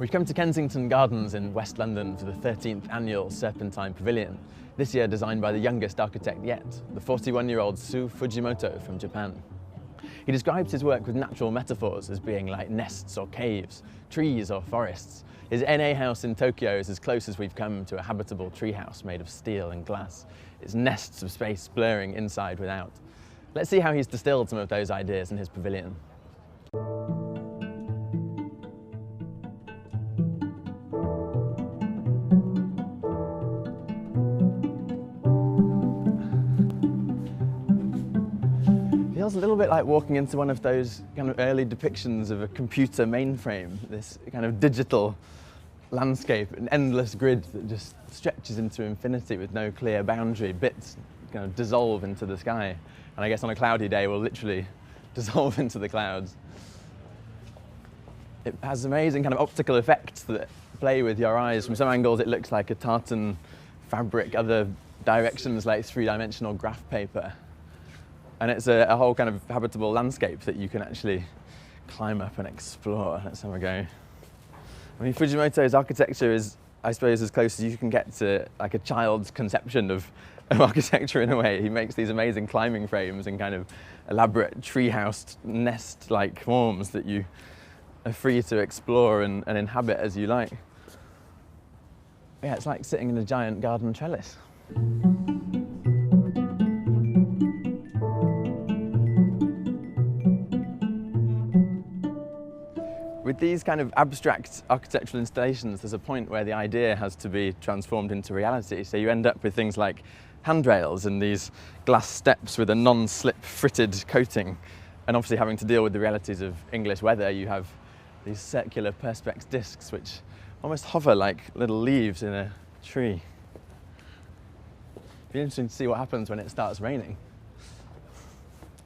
We've come to Kensington Gardens in West London for the 13th annual Serpentine Pavilion, this year designed by the youngest architect yet, the 41-year-old Sou Fujimoto from Japan. He describes his work with natural metaphors as being like nests or caves, trees or forests. His NA house in Tokyo is as close as we've come to a habitable treehouse made of steel and glass. Its nests of space blurring inside without. Let's see how he's distilled some of those ideas in his pavilion. Feels a little bit like walking into one of those kind of early depictions of a computer mainframe, this kind of digital landscape, an endless grid that just stretches into infinity with no clear boundary. Bits kind of dissolve into the sky, and I guess on a cloudy day will literally dissolve into the clouds. It has amazing kind of optical effects that play with your eyes. From some angles it looks like a tartan fabric, other directions like three-dimensional graph paper. And it's a whole kind of habitable landscape that you can actually climb up and explore. Let's have a go. I mean, Fujimoto's architecture is, I suppose, as close as you can get to like a child's conception of architecture in a way. He makes these amazing climbing frames and kind of elaborate treehouse nest-like forms that you are free to explore and inhabit as you like. Yeah, it's like sitting in a giant garden trellis. With these kind of abstract architectural installations, there's a point where the idea has to be transformed into reality. So you end up with things like handrails and these glass steps with a non-slip fritted coating. And obviously having to deal with the realities of English weather, you have these circular perspex discs which almost hover like little leaves in a tree. It'd be interesting to see what happens when it starts raining.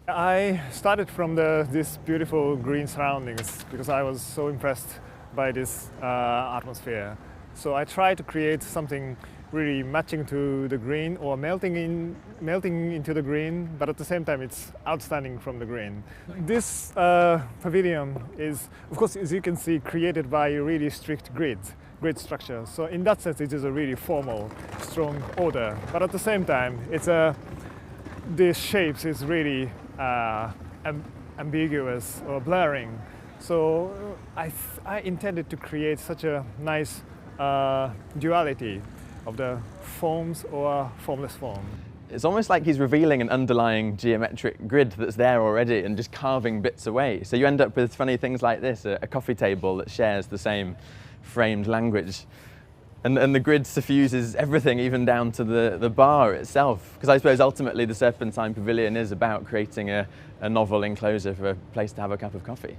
I started from these beautiful green surroundings because I was so impressed by this atmosphere. So I tried to create something really matching to the green or melting into the green, but at the same time it's outstanding from the green. This pavilion is, of course, as you can see, created by a really strict grid structure. So in that sense, it is a really formal, strong order. But at the same time, the shapes is really ambiguous or blurring. So I intended to create such a nice duality of the forms or formless form. It's almost like he's revealing an underlying geometric grid that's there already and just carving bits away. So you end up with funny things like this, a coffee table that shares the same framed language. And the grid suffuses everything, even down to the bar itself. Because I suppose ultimately the Serpentine Pavilion is about creating a novel enclosure for a place to have a cup of coffee.